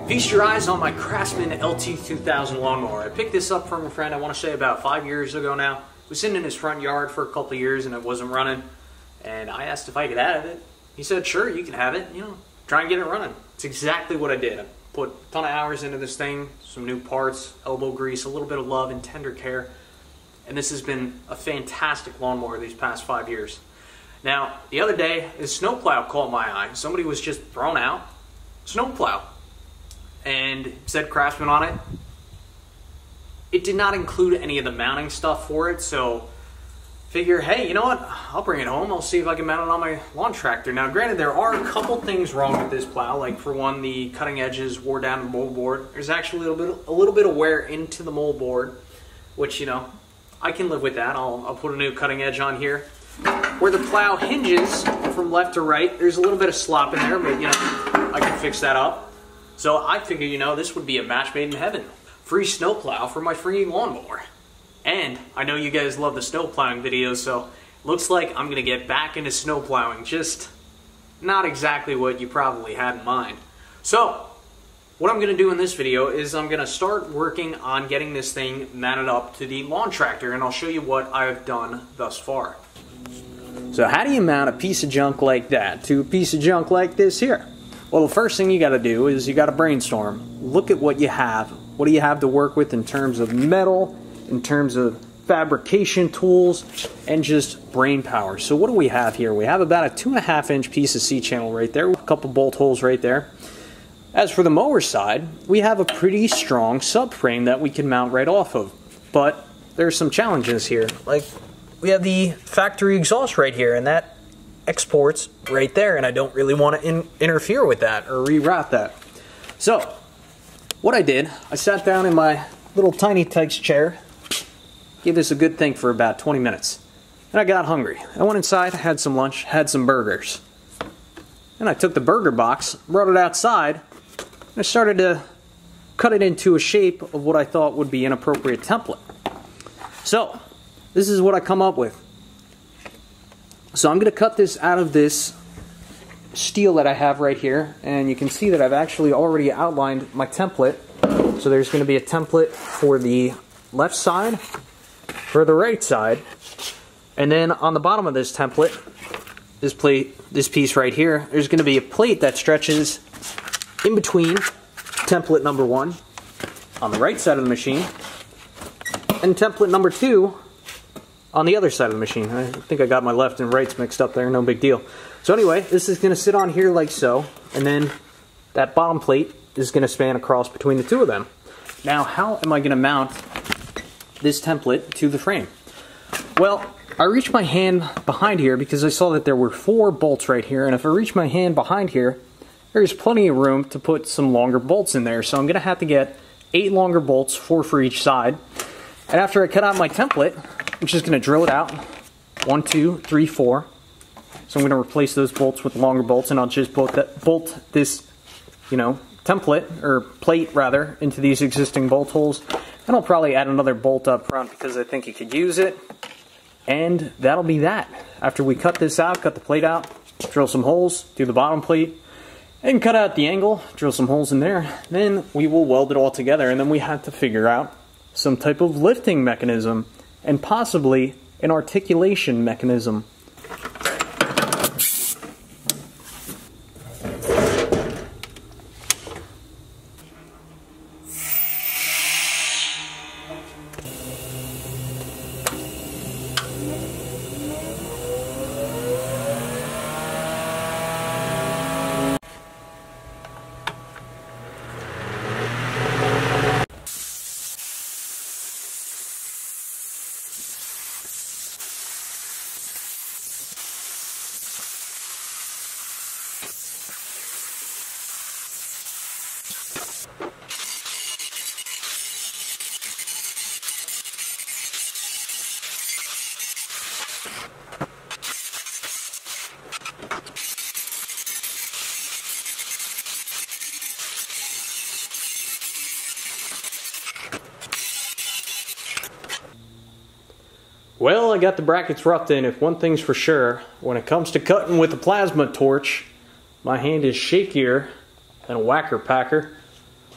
Feast your eyes on my Craftsman LT2000 lawnmower. I picked this up from a friend, I want to say about 5 years ago now. It was sitting in his front yard for a couple of years and it wasn't running. And I asked if I could have it. He said, sure, you can have it, you know, try and get it running. It's exactly what I did. I put a ton of hours into this thing, some new parts, elbow grease, a little bit of love and tender care. And this has been a fantastic lawnmower these past 5 years. Now, the other day, this snowplow caught my eye. Somebody was just throwing out snowplow. And it said Craftsman on it. It did not include any of the mounting stuff for it, so figure, hey, you know what? I'll bring it home. I'll see if I can mount it on my lawn tractor. Now, granted, there are a couple things wrong with this plow. Like, for one, the cutting edges wore down the moldboard. There's actually a little bit of wear into the moldboard, which, you know, I can live with that. I'll put a new cutting edge on here. Where the plow hinges from left to right, there's a little bit of slop in there, but, you know, I can fix that up. So I figured, you know, this would be a match made in heaven. Free snowplow for my free lawnmower. And I know you guys love the snowplowing videos, so looks like I'm gonna get back into snowplowing. Just not exactly what you probably had in mind. So what I'm gonna do in this video is I'm gonna start working on getting this thing mounted up to the lawn tractor, and I'll show you what I've done thus far. So how do you mount a piece of junk like that to a piece of junk like this here? Well, the first thing you got to do is you got to brainstorm. Look at what you have. What do you have to work with in terms of metal, in terms of fabrication tools, and just brain power. So what do we have here? We have about a 2.5-inch piece of C-channel right there, with a couple bolt holes right there. As for the mower side, we have a pretty strong subframe that we can mount right off of. But there's some challenges here. Like, we have the factory exhaust right here, and that exports right there, and I don't really want to interfere with that or reroute that. So what I did, I sat down in my little tiny Tykes chair, gave this a good think for about 20 minutes, and I got hungry. I went inside, had some lunch, had some burgers, and I took the burger box, brought it outside, and I started to cut it into a shape of what I thought would be an appropriate template. So this is what I come up with. So I'm going to cut this out of this steel that I have right here, and you can see that I've actually already outlined my template. So there's going to be a template for the left side, for the right side, and then on the bottom of this template, this piece right here, there's going to be a plate that stretches in between template number 1 on the right side of the machine and template number 2 on the other side of the machine. I think I got my left and rights mixed up there, no big deal. So anyway, this is going to sit on here like so, and then that bottom plate is going to span across between the two of them. Now, how am I going to mount this template to the frame? Well, I reached my hand behind here because I saw that there were 4 bolts right here, and if I reach my hand behind here, there's plenty of room to put some longer bolts in there. So I'm going to have to get 8 longer bolts, 4 for each side. And after I cut out my template, I'm just going to drill it out. 1, 2, 3, 4. So I'm going to replace those bolts with longer bolts, and I'll just bolt this, you know, template, or plate rather, into these existing bolt holes. And I'll probably add another bolt up front because I think you could use it. And that'll be that. After we cut this out, cut the plate out, drill some holes through the bottom plate, and cut out the angle, drill some holes in there, then we will weld it all together, and then we have to figure out some type of lifting mechanism and possibly an articulation mechanism. Well, I got the brackets roughed in. If one thing's for sure, when it comes to cutting with a plasma torch, my hand is shakier than a whacker packer.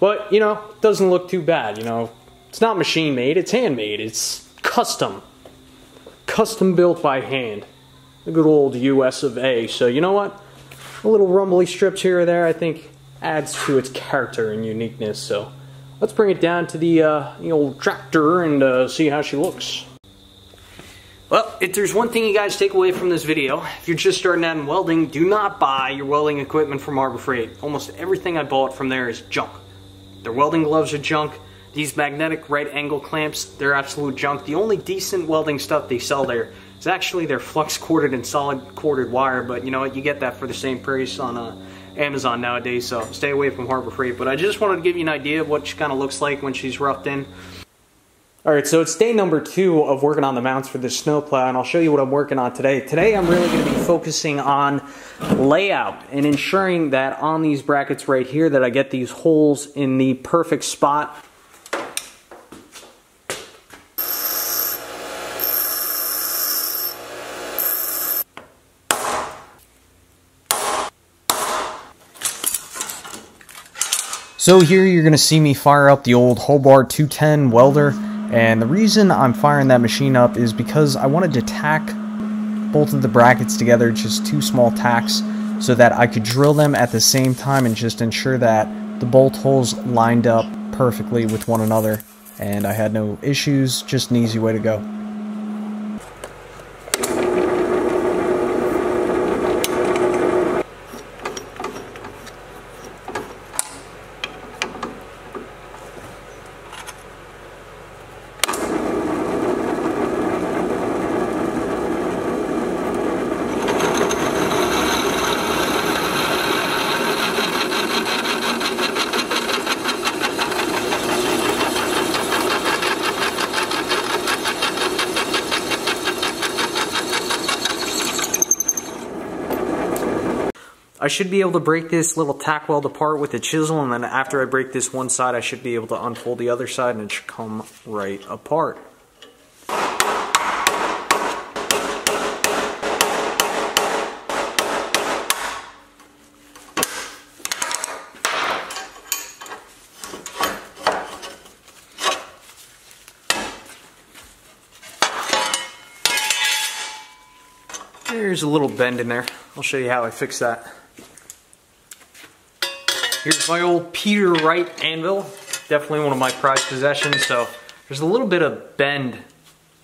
But, you know, it doesn't look too bad, you know. It's not machine made, it's handmade. It's custom. Custom built by hand. The good old US of A. So, you know what? A little rumbly strips here or there, I think, adds to its character and uniqueness. So, let's bring it down to the old tractor and see how she looks. Well, if there's one thing you guys take away from this video, if you're just starting out in welding, do not buy your welding equipment from Harbor Freight. Almost everything I bought from there is junk. Their welding gloves are junk. These magnetic right angle clamps, they're absolute junk. The only decent welding stuff they sell there is actually their flux corded and solid corded wire, but you know what, you get that for the same price on Amazon nowadays, so stay away from Harbor Freight. But I just wanted to give you an idea of what she kind of looks like when she's roughed in. Alright, so it's day number 2 of working on the mounts for this snowplow, and I'll show you what I'm working on today. Today I'm really going to be focusing on layout and ensuring that on these brackets right here that I get these holes in the perfect spot. So here you're going to see me fire up the old Hobart 210 welder. And the reason I'm firing that machine up is because I wanted to tack both of the brackets together, just 2 small tacks, so that I could drill them at the same time and just ensure that the bolt holes lined up perfectly with one another. And I had no issues, just an easy way to go. I should be able to break this little tack weld apart with a chisel, and then after I break this one side, I should be able to unfold the other side and it should come right apart. There's a little bend in there. I'll show you how I fix that. Here's my old Peter Wright anvil. Definitely one of my prized possessions. So there's a little bit of bend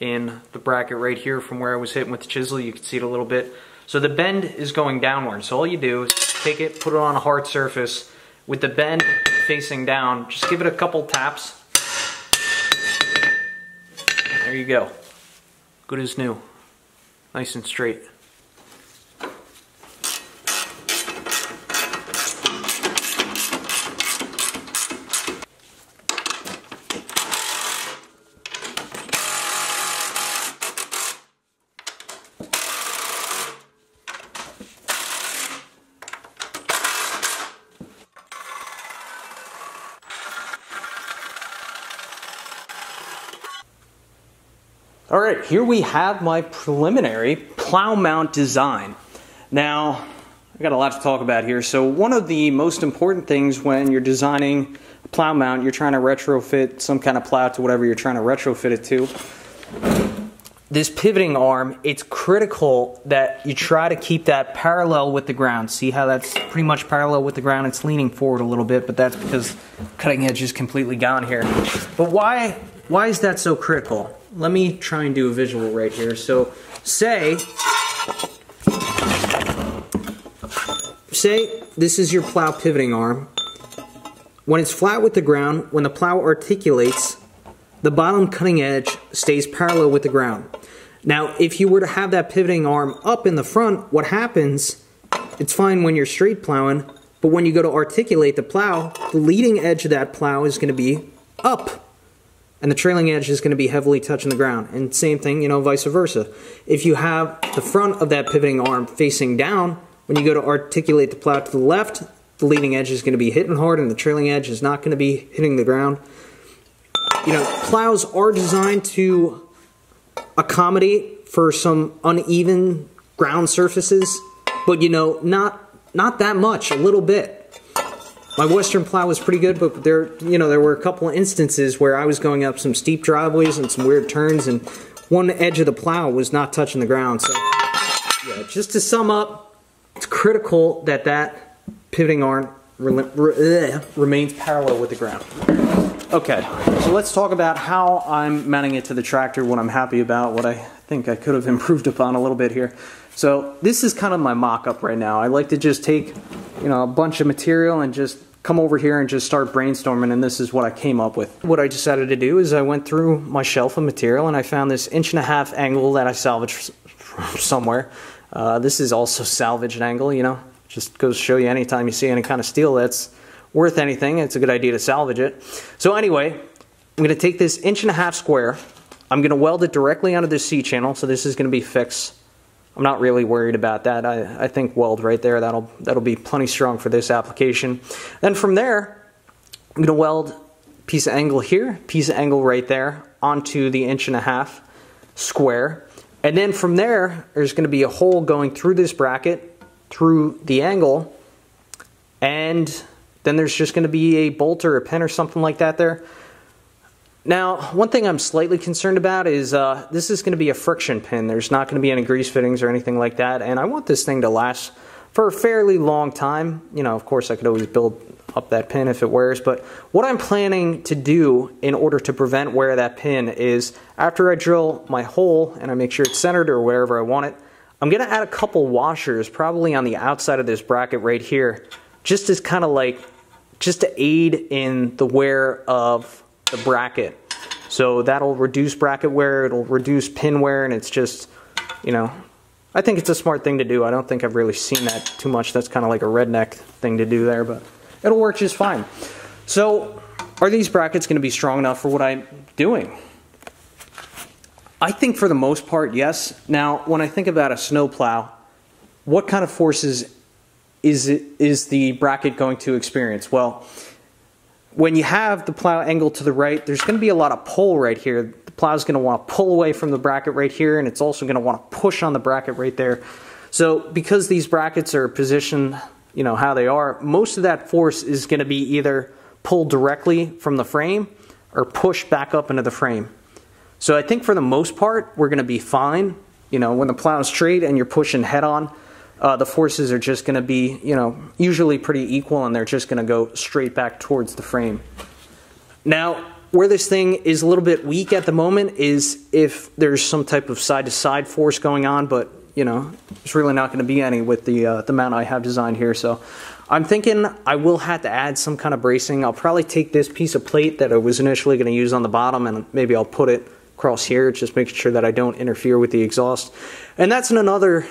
in the bracket right here from where I was hitting with the chisel. You can see it a little bit. So the bend is going downward. So all you do is take it, put it on a hard surface. With the bend facing down, just give it a couple taps. There you go. Good as new. Nice and straight. Alright, here we have my preliminary plow mount design. Now, I got a lot to talk about here. So one of the most important things when you're designing a plow mount, you're trying to retrofit some kind of plow to whatever you're trying to retrofit it to. This pivoting arm, it's critical that you try to keep that parallel with the ground. See how that's pretty much parallel with the ground? It's leaning forward a little bit, but that's because cutting edge is completely gone here. But why is that so critical? Let me try and do a visual right here. So say this is your plow pivoting arm. When it's flat with the ground, when the plow articulates, the bottom cutting edge stays parallel with the ground. Now, if you were to have that pivoting arm up in the front, what happens, it's fine when you're straight plowing, but when you go to articulate the plow, the leading edge of that plow is going to be up. And the trailing edge is going to be heavily touching the ground. And same thing, you know, vice versa. If you have the front of that pivoting arm facing down, when you go to articulate the plow to the left, the leading edge is going to be hitting hard and the trailing edge is not going to be hitting the ground. You know, plows are designed to accommodate for some uneven ground surfaces, but you know, not that much, a little bit. My Western plow was pretty good, but there were a couple of instances where I was going up some steep driveways and some weird turns, and one edge of the plow was not touching the ground. So, yeah, just to sum up, it's critical that that pivoting arm remains parallel with the ground. Okay, so let's talk about how I'm mounting it to the tractor, what I'm happy about, what I think I could have improved upon a little bit here. So this is kind of my mock-up right now. I like to just take, a bunch of material and just come over here and just start brainstorming, and this is what I came up with. What I decided to do is I went through my shelf of material and I found this 1.5" angle that I salvaged from somewhere. This is also salvaged angle, just goes to show you anytime you see any kind of steel that's worth anything, it's a good idea to salvage it. So anyway, I'm going to take this 1.5" square, I'm going to weld it directly onto this C-channel, so this is going to be fixed. I'm not really worried about that. I think weld right there, that'll be plenty strong for this application. Then from there, I'm going to weld piece of angle here, piece of angle right there onto the 1.5" square. And then from there, there's going to be a hole going through this bracket, through the angle, and then there's just going to be a bolt or a pin or something like that there. Now, one thing I'm slightly concerned about is this is going to be a friction pin. There's not going to be any grease fittings or anything like that, and I want this thing to last for a fairly long time. Of course, I could always build up that pin if it wears, but what I'm planning to do in order to prevent wear of that pin is after I drill my hole and I make sure it's centered or wherever I want it, I'm going to add a couple washers probably on the outside of this bracket right here, just as kind of like, just to aid in the wear of the bracket. So that'll reduce bracket wear, it'll reduce pin wear, and it's just, I think it's a smart thing to do. I don't think I've really seen that too much. That's kind of like a redneck thing to do there, but it'll work just fine. So are these brackets going to be strong enough for what I'm doing? I think for the most part, yes. Now, when I think about a snowplow, what kind of forces is the bracket going to experience? Well, when you have the plow angle to the right, there's going to be a lot of pull right here. The plow is going to want to pull away from the bracket right here, and it's also going to want to push on the bracket right there. So because these brackets are positioned, how they are, most of that force is going to be either pulled directly from the frame or pushed back up into the frame. So I think for the most part, we're going to be fine. When the plow is straight and you're pushing head on, the forces are just going to be, usually pretty equal, and they're just going to go straight back towards the frame. Now, where this thing is a little bit weak at the moment is if there's some type of side-to-side force going on, but, there's really not going to be any with the mount I have designed here. So I'm thinking I will have to add some kind of bracing. I'll probably take this piece of plate that I was initially going to use on the bottom, and maybe I'll put it across here, just making sure that I don't interfere with the exhaust. And that's another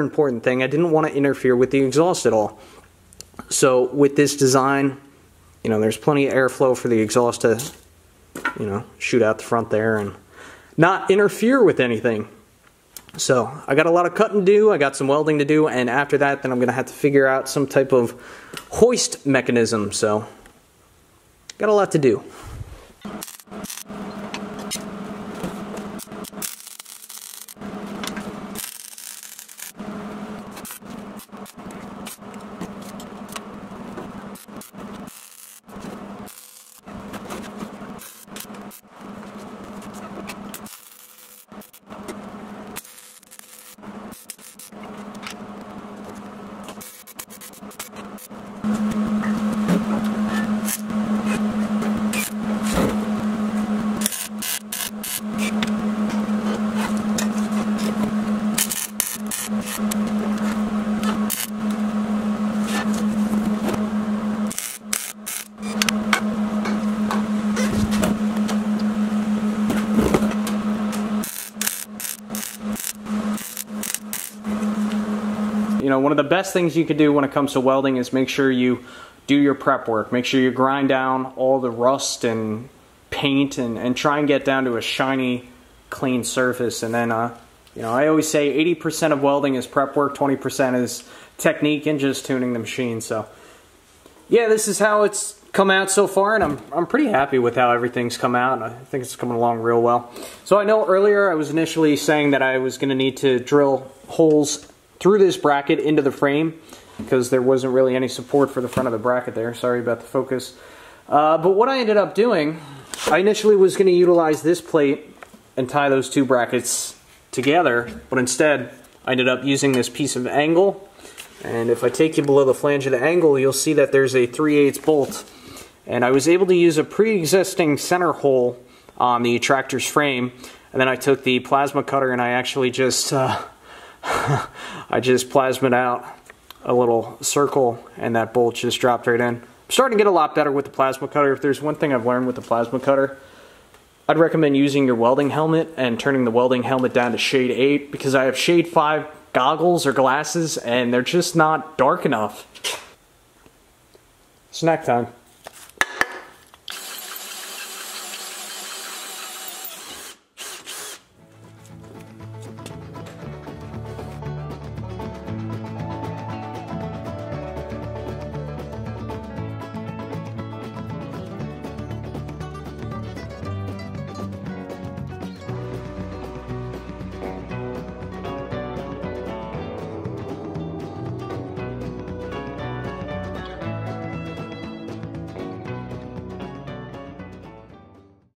important thing. I didn't want to interfere with the exhaust at all. So with this design, there's plenty of airflow for the exhaust to, shoot out the front there and not interfere with anything. So I got a lot of cutting to do, I got some welding to do, and after that, then I'm going to have to figure out some type of hoist mechanism. So got a lot to do. One of the best things you could do when it comes to welding is make sure you do your prep work. Make sure you grind down all the rust and paint and try and get down to a shiny, clean surface. And then, I always say 80% of welding is prep work, 20% is technique and just tuning the machine. So, yeah, this is how it's come out so far, and I'm pretty happy with how everything's come out. I think it's coming along real well. So I know earlier I was initially saying that I was going to need to drill holes through this bracket into the frame. because there wasn't really any support for the front of the bracket there. Sorry about the focus. But what I ended up doing, I initially was going to utilize this plate and tie those two brackets together, but instead I ended up using this piece of angle. And if I take you below the flange of the angle, you'll see that there's a 3/8 bolt. And I was able to use a pre-existing center hole on the tractor's frame, and then I took the plasma cutter and I actually just I just plasmed out a little circle, and that bolt just dropped right in. I'm starting to get a lot better with the plasma cutter. If there's one thing I've learned with the plasma cutter, I'd recommend using your welding helmet and turning the welding helmet down to shade 8, because I have shade 5 goggles or glasses and they're just not dark enough. Snack time.